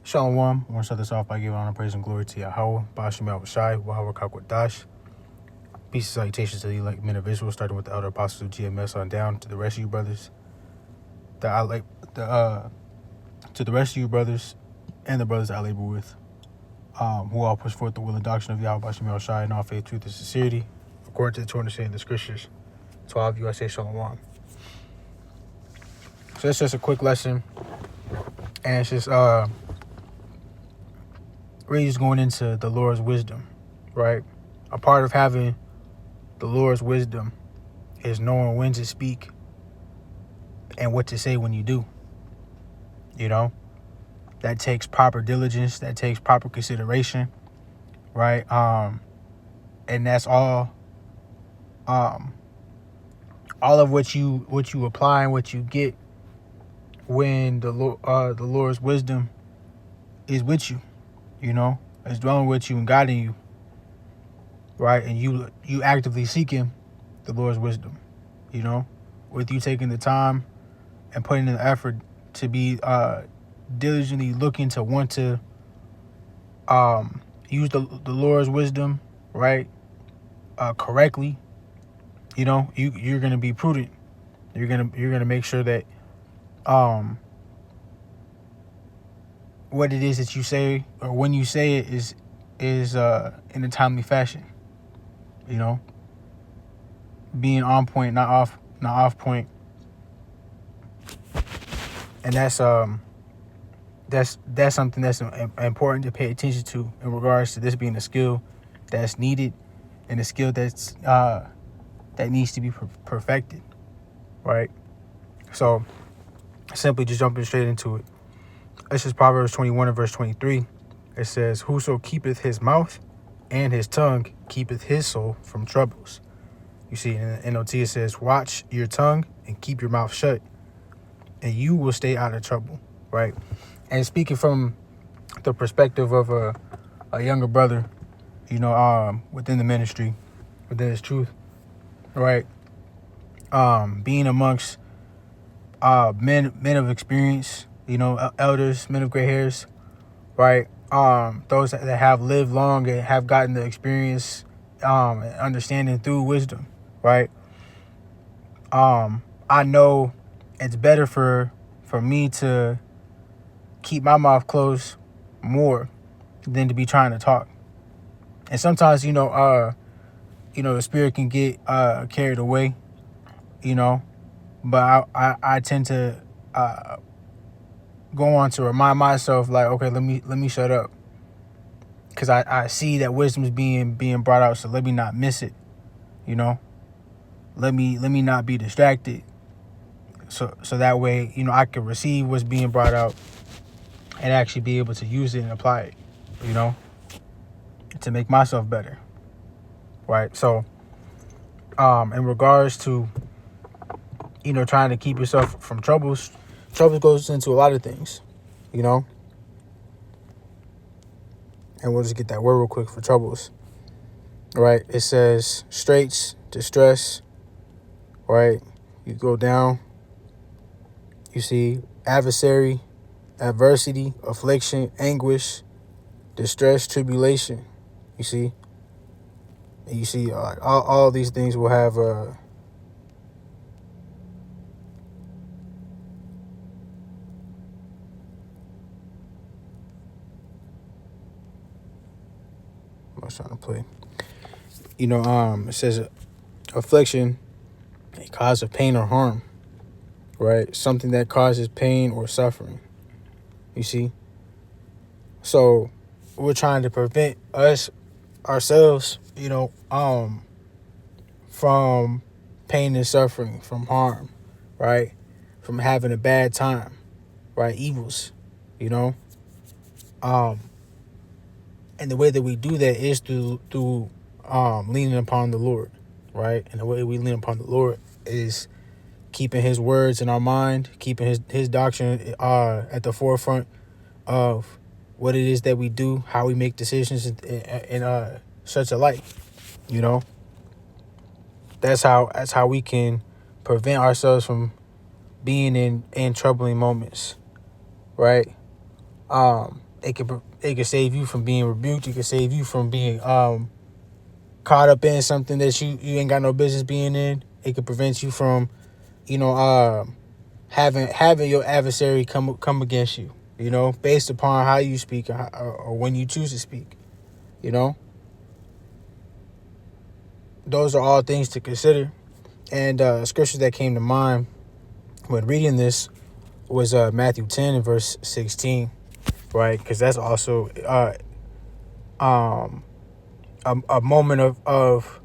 Shalom. I want to start this off by giving honor, praise, and glory to Yahweh, Bashim Shai, Wahawah Kakwadash. Peace and salutations to the elect men of Israel, starting with the elder apostles of GMS on down to the rest of you brothers. To the rest of you brothers and the brothers I labor with, who all push forth the will and doctrine of Yahweh, Bashim Shai, in all faith, truth, and sincerity, according to the true understanding of the scriptures. To all of you, I say Shalom. So it's just a quick lesson, and it's just really just going into the Lord's wisdom, right? A part of having the Lord's wisdom is knowing when to speak and what to say when you do. You know, that takes proper diligence, that takes proper consideration, right? And that's all of what you apply and what you get when the Lord's wisdom is with you. You know, it's dwelling with you and guiding you, right? And you actively seeking the Lord's wisdom, you know, with you taking the time and putting in the effort to be diligently looking to want to use the Lord's wisdom, right, correctly. You know, you're gonna be prudent. You're gonna make sure that what it is that you say or when you say it is in a timely fashion. You know, being on point, not off point. And that's something that's important to pay attention to in regards to this being a skill that's needed and a skill that's that needs to be perfected, right? So simply just jumping straight into it. This is Proverbs 21 and verse 23. It says, "Whoso keepeth his mouth and his tongue keepeth his soul from troubles." You see, in the NLT it says, "Watch your tongue and keep your mouth shut, and you will stay out of trouble," right? And speaking from the perspective of a younger brother, you know, within the ministry, within his truth, right? Being amongst men of experience, you know, elders, men of gray hairs, right? Those that have lived long and have gotten the experience, and understanding through wisdom, right? I know it's better for me to keep my mouth closed more than to be trying to talk. And sometimes, you know, the spirit can get carried away, you know, but I tend to go on to remind myself, like, okay, let me shut up, because I see that wisdom is being brought out, so let me not miss it, you know. Let me not be distracted, so that way, you know, I can receive what's being brought out and actually be able to use it and apply it, you know, to make myself better, right? So in regards to, you know, trying to keep yourself from trouble goes into a lot of things, you know. And we'll just get that word real quick for troubles. Right? It says straits, distress, right? You go down, you see adversary, adversity, affliction, anguish, distress, tribulation. You see? And you see all these things will have I was trying to play. You know, it says affliction, a cause of pain or harm, right? Something that causes pain or suffering. You see? So we're trying to prevent ourselves, you know, from pain and suffering, from harm, right? From having a bad time, right? Evils, you know? And the way that we do that is through leaning upon the Lord, right? And the way we lean upon the Lord is keeping his words in our mind, keeping his doctrine at the forefront of what it is that we do, how we make decisions, and such alike, you know. That's how we can prevent ourselves from being in troubling moments, right? It could save you from being rebuked. It could save you from being caught up in something that you ain't got no business being in. It could prevent you from, having your adversary come against you, based upon how you speak, or when you choose to speak. Those are all things to consider. And scripture that came to mind when reading this was Matthew 10 and verse 16, right? Because that's also a moment of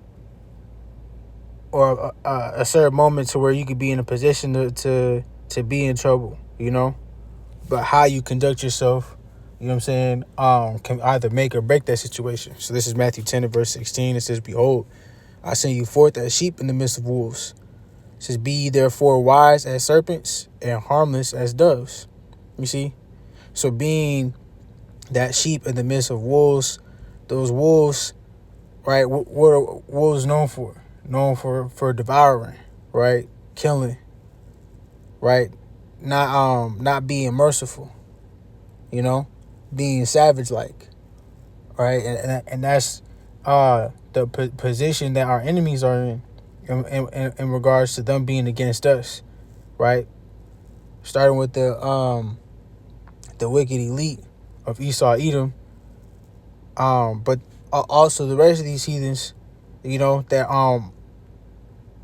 or a certain moment to where you could be in a position to be in trouble, but how you conduct yourself, can either make or break that situation. So this is Matthew 10 and verse 16. It says, "Behold, I send you forth as sheep in the midst of wolves. It says, be ye therefore wise as serpents and harmless as doves." You see? So being that sheep in the midst of wolves, those wolves, right? What are wolves known for? Known for devouring, right? Killing, right? Not being merciful, being savage like, right? And that's the position that our enemies are in regards to them being against us, right? Starting with the wicked elite of Esau, Edom, but also the rest of these heathens, that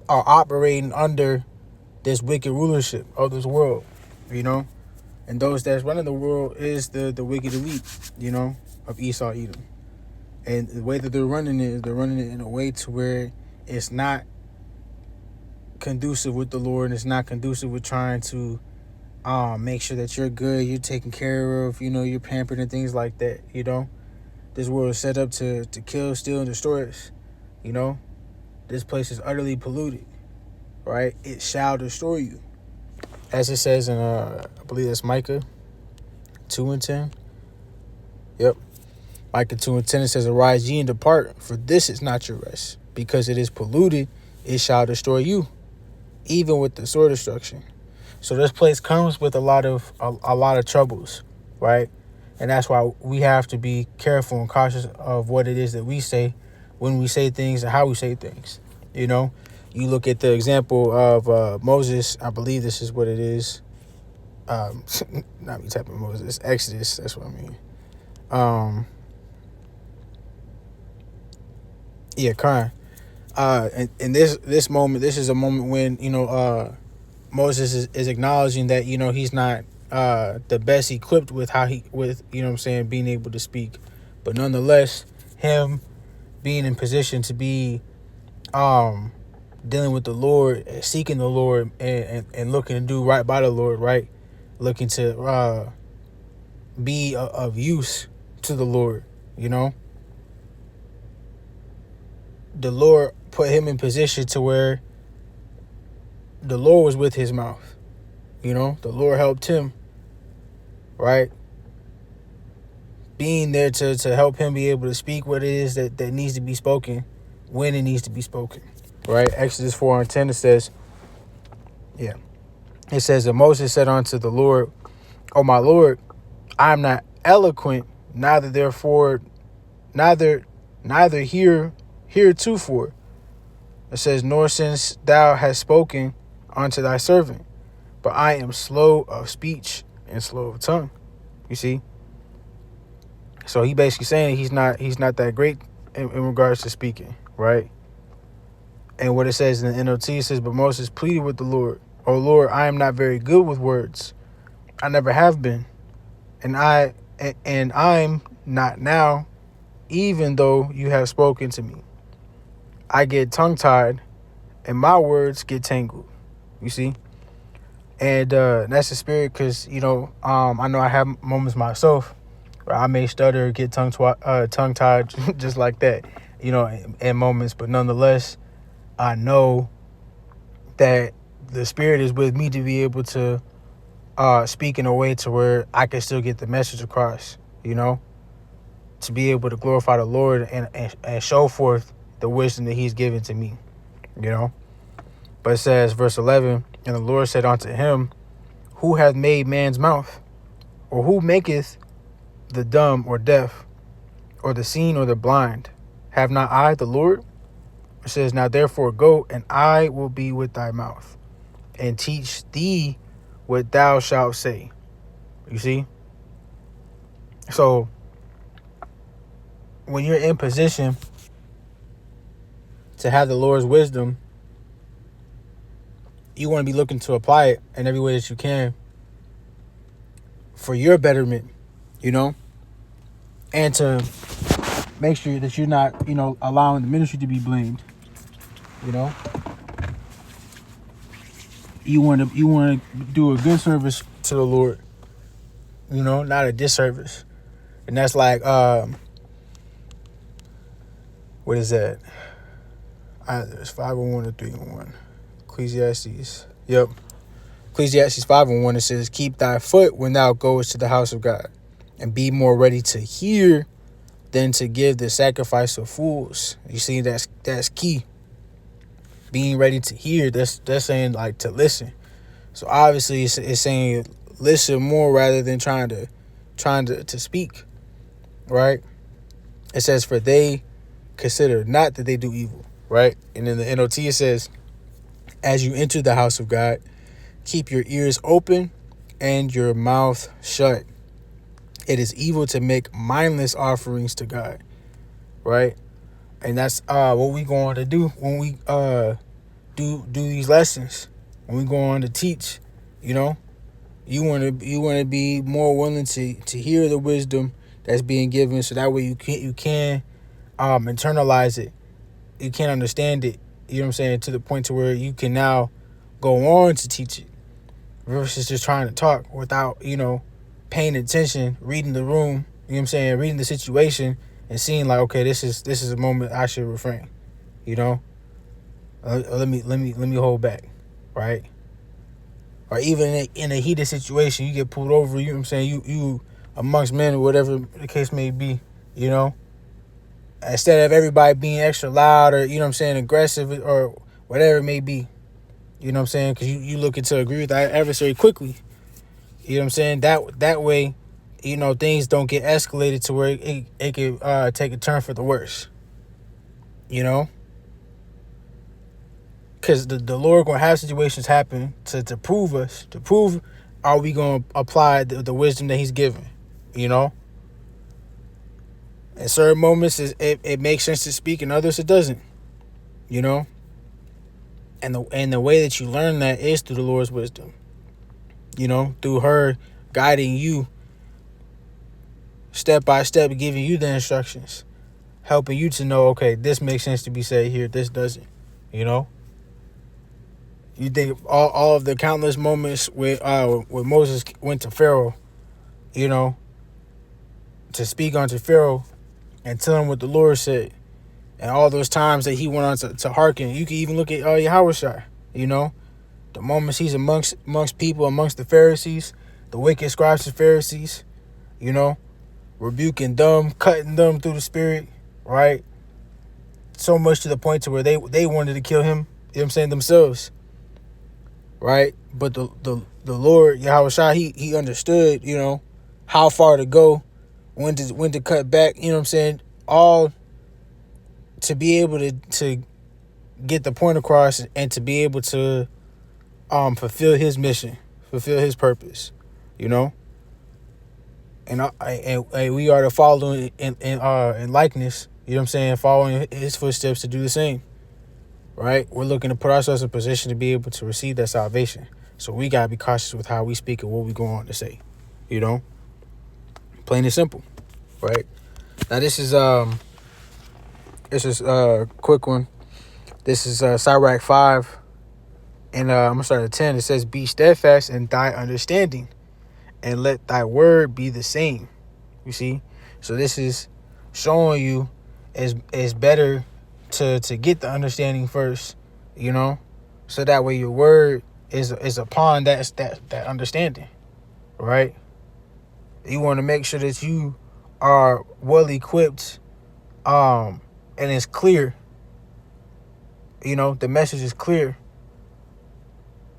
are operating under this wicked rulership of this world, and those that's running the world is the wicked elite, of Esau, Edom. And the way that they're running it is they're running it in a way to where it's not conducive with the Lord, and it's not conducive with trying to make sure that you're good, you're taken care of, you're pampered and things like that. This world is set up to kill, steal, and destroy us. This place is utterly polluted, right? It shall destroy you, as it says in I believe that's Micah 2:10. Yep, Micah 2:10. It says, "Arise ye and depart, for this is not your rest, because it is polluted, it shall destroy you, even with the sword destruction." So this place comes with a lot of troubles, right? And that's why we have to be careful and cautious of what it is that we say when we say things and how we say things. You look at the example of Moses. I believe this is what it is. Not me typing Moses. Exodus. That's what I mean. Yeah, Khan. In this moment, this is a moment when Moses is acknowledging that he's not the best equipped with being able to speak, but nonetheless, him being in position to be dealing with the Lord, seeking the Lord, and looking to do right by the Lord, right, looking to be of use to the Lord. The Lord put him in position to where the Lord was with his mouth. The Lord helped him, right? Being there to help him be able to speak what it is that needs to be spoken when it needs to be spoken, right? Exodus 4:10, it says, and Moses said unto the Lord, "O my Lord, I am not eloquent, neither heretofore." It says, "Nor since thou hast spoken unto thy servant, but I am slow of speech and slow of tongue." You see? So he basically saying he's not that great in regards to speaking, right? And what it says in the NLT, it says, "But Moses pleaded with the Lord, O Lord, I am not very good with words. I never have been. And I'm not now, even though you have spoken to me. I get tongue-tied and my words get tangled." You see? And that's the spirit, because I know I have moments myself where I may stutter, get tongue-tied just like that, in moments. But nonetheless, I know that the Spirit is with me to be able to speak in a way to where I can still get the message across, to be able to glorify the Lord and show forth the wisdom that he's given to me, But it says, verse 11, "And the Lord said unto him, Who hath made man's mouth? Or who maketh the dumb or deaf, or the seen or the blind? Have not I the Lord? It says, now therefore go, and I will be with thy mouth, and teach thee what thou shalt say. You see? So when you're in position to have the Lord's wisdom, you want to be looking to apply it in every way that you can for your betterment, and to make sure that you're not, allowing the ministry to be blamed. You want to do a good service to the Lord, not a disservice. And that's like, what is that? It's 5:1 or 3:1. Ecclesiastes. Yep. Ecclesiastes 5:1, it says, keep thy foot when thou goest to the house of God, and be more ready to hear than to give the sacrifice of fools. You see, that's key. Being ready to hear, that's saying like to listen. So obviously it's saying listen more rather than trying to speak, right? It says, for they consider not that they do evil, right? And in the NOT it says, as you enter the house of God, keep your ears open and your mouth shut. It is evil to make mindless offerings to God, right? And that's what we going to do when we do these lessons. When we go on to teach, you want to be more willing to hear the wisdom that's being given, so that way you can internalize it. You can understand it. You know what I'm saying, to the point to where you can now go on to teach it, versus just trying to talk without paying attention, reading the room. You know what I'm saying, reading the situation and seeing like, okay, this is a moment I should refrain. Let me hold back, right? Or even in a heated situation, you get pulled over, you know what I'm saying, you amongst men or whatever the case may be, instead of everybody being extra loud or, aggressive or whatever it may be, you know what I'm saying, because you looking to agree with the adversary quickly, you know what I'm saying, that way, things don't get escalated to where it could take a turn for the worse, because the Lord gonna have situations happen to prove are we gonna apply the wisdom that He's given, In certain moments, it makes sense to speak, in others it doesn't, And the way that you learn that is through the Lord's wisdom, through her guiding you step by step, giving you the instructions, helping you to know, okay, this makes sense to be said here, this doesn't, You think all of the countless moments when Moses went to Pharaoh, to speak unto Pharaoh and tell him what the Lord said, and all those times that he went on to hearken. You can even look at Yahushua, the moments he's amongst people, amongst the Pharisees, the wicked scribes and Pharisees, rebuking them, cutting them through the spirit, right? So much to the point to where they wanted to kill him, themselves. Right, but the Lord Yahushua, he understood, how far to go, when to cut back, all to be able to get the point across and to be able to fulfill his mission, fulfill his purpose, and we are to follow in likeness, following his footsteps to do the same. Right? We're looking to put ourselves in a position to be able to receive that salvation. So we got to be cautious with how we speak and what we go on to say. Plain and simple. Right? Now this is a quick one. This is Sirach 5. And I'm going to start at 10. It says, be steadfast in thy understanding, and let thy word be the same. You see? So this is showing you is better to get the understanding first, so that way your word is upon that understanding, right? You want to make sure that you are well equipped, and it's clear, the message is clear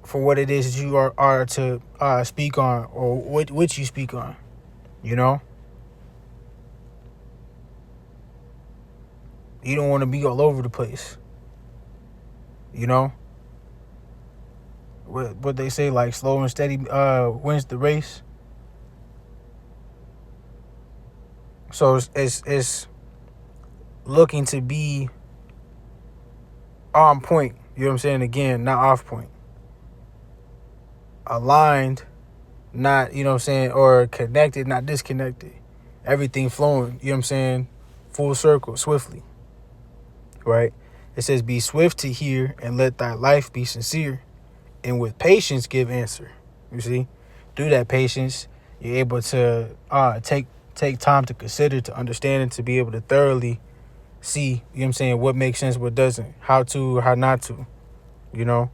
for what it is that you are to speak on, or which you speak on, You don't want to be all over the place. You know? What they say, like slow and steady wins the race. So it's looking to be on point. You know what I'm saying? Again, not off point. Aligned, not, you know what I'm saying, or connected, not disconnected. Everything flowing, you know what I'm saying? Full circle, swiftly. Right? It says, be swift to hear and let thy life be sincere, and with patience give answer. You see? Through that patience, you're able to take time to consider, to understand, and to be able to thoroughly see, you know what I'm saying, what makes sense, what doesn't, how to, how not to, you know,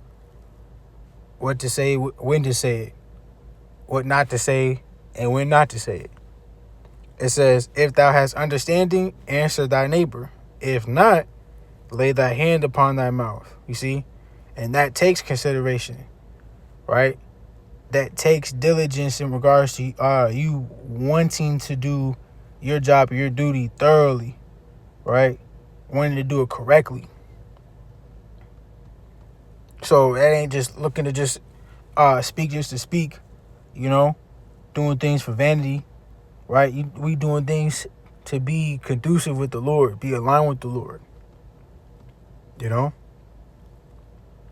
what to say, when to say it, what not to say, and when not to say it. It says, if thou hast understanding, answer thy neighbor. If not, lay thy hand upon thy mouth. You see? And that takes consideration, right? That takes diligence in regards to you wanting to do your job or your duty thoroughly, right? Wanting to do it correctly. So that ain't just looking to just speak just to speak, you know, doing things for vanity, right? We doing things to be conducive with the Lord, be aligned with the Lord, you know.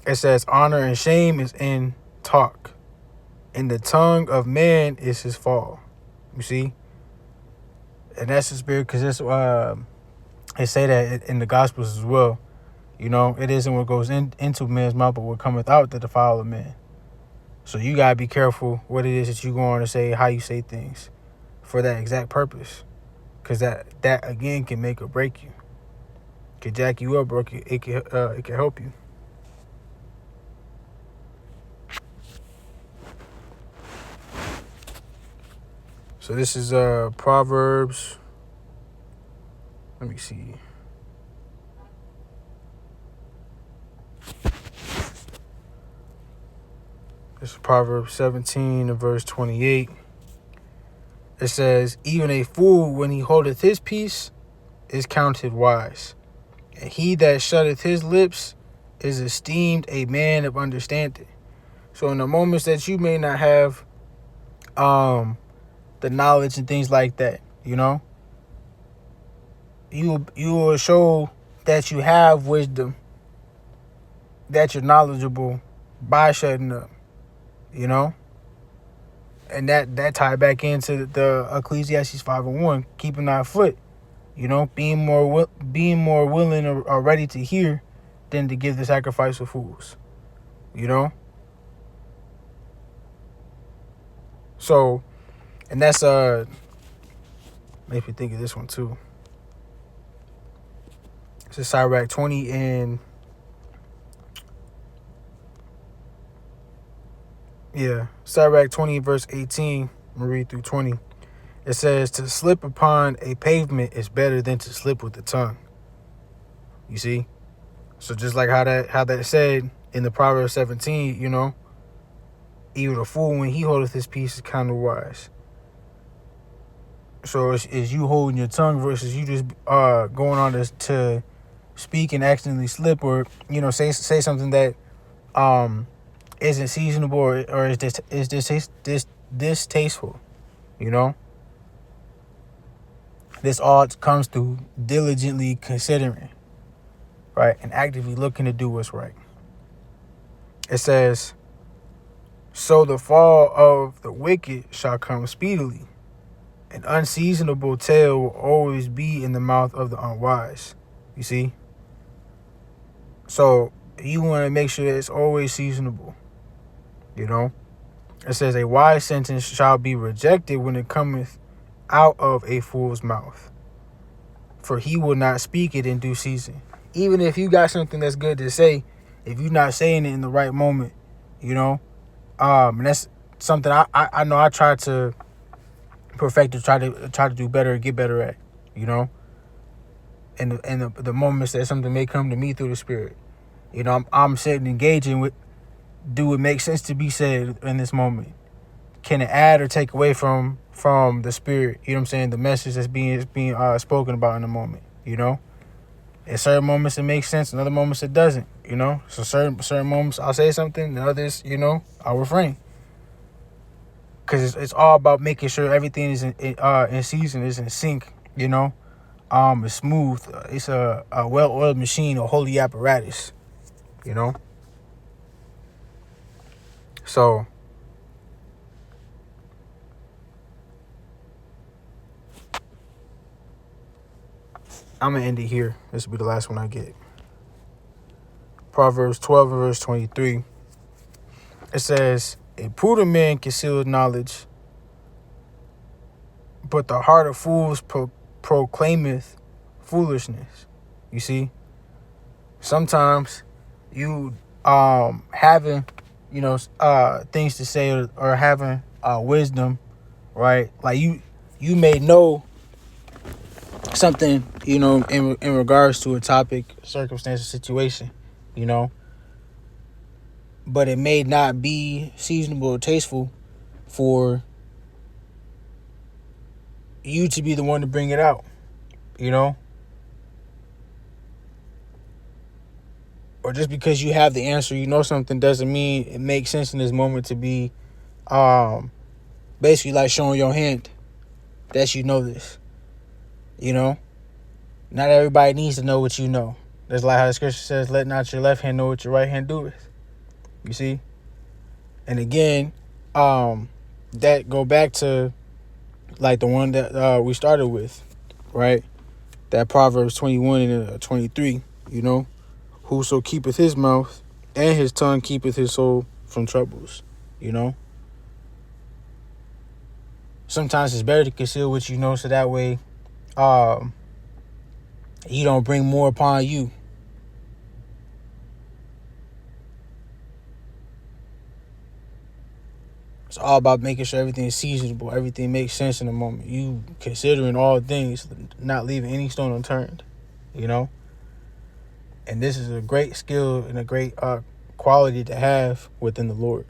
It says honor and shame is in talk, and the tongue of man is his fall. You see, and that's the spirit, because it's they say that in the Gospels as well. You know, it isn't what goes into man's mouth, but what cometh out that defile a man. So you gotta be careful what it is that you go on to say, how you say things, for that exact purpose, because that again can make or break you, can jack you up, or it can help you. So this is Proverbs. Let me see. This is Proverbs 17 and verse 28. It says, even a fool, when he holdeth his peace, is counted wise, and he that shutteth his lips is esteemed a man of understanding. So in the moments that you may not have the knowledge and things like that, you know, you will show that you have wisdom, that you're knowledgeable by shutting up, you know. And that tie back into the Ecclesiastes 5:1, keeping thy foot, you know, being more willing or ready to hear than to give the sacrifice of fools, you know. So, and that's make me think of this one too. This is Sirach 20 and Sirach 20 verse 18. I'm gonna read through 20. It says, to slip upon a pavement is better than to slip with the tongue. You see? So just like how that said in the Proverbs 17, you know, even a fool when he holdeth his peace is kind of wise. So it's you holding your tongue versus you just going on to speak and accidentally slip, or, you know, say something that isn't seasonable or is distasteful, you know. This all comes through diligently considering, right, and actively looking to do what's right. It says, so the fall of the wicked shall come speedily. An unseasonable tale will always be in the mouth of the unwise. You see? So you want to make sure that it's always seasonable, you know. It says, a wise sentence shall be rejected when it cometh out of a fool's mouth, for he will not speak it in due season. Even if you got something that's good to say, if you're not saying it in the right moment, you know, and that's something I know I try to perfect, to try to do better, get better at, you know. And the moments that something may come to me through the Spirit, you know, I'm sitting engaging with, do it make sense to be said in this moment? Can it add or take away from the Spirit? You know what I'm saying? The message that's being spoken about in the moment, you know? In certain moments it makes sense, in other moments it doesn't, So certain moments I'll say something, and others, I'll refrain. Because it's all about making sure everything is in season, is in sync, It's smooth. It's a well-oiled machine, a holy apparatus, So I'm going to end it here. This will be the last one I get. Proverbs 12 and verse 23. It says, a prudent man conceals knowledge, but the heart of fools proclaimeth foolishness. You see? Sometimes you having, things to say, or having wisdom, right? Like you may know something, in regards to a topic, circumstance, or situation, but it may not be seasonable or tasteful for you to be the one to bring it out, or just because you have the answer, something, doesn't mean it makes sense in this moment to be basically like showing your hand that you know this. Not everybody needs to know what you know. That's like how the scripture says, let not your left hand know what your right hand doeth. You see? And again, that go back to like the one that we started with, right? That Proverbs 21 and 23, whoso keepeth his mouth and his tongue keepeth his soul from troubles, Sometimes it's better to conceal what you know, so that way you don't bring more upon you. It's all about making sure everything is seasonable, everything makes sense in the moment. You considering all things, not leaving any stone unturned, And this is a great skill and a great quality to have within the Lord,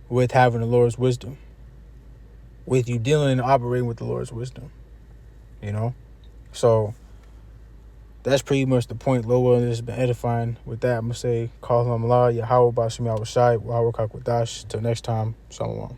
with having the Lord's wisdom, with you dealing and operating with the Lord's wisdom, So that's pretty much the point. Lowell has been edifying. With that, I'm going to say, call him Allah, Yahweh, Bashim, Yahweh Shai, Wahweh Kakwadash. Till next time, Shalom.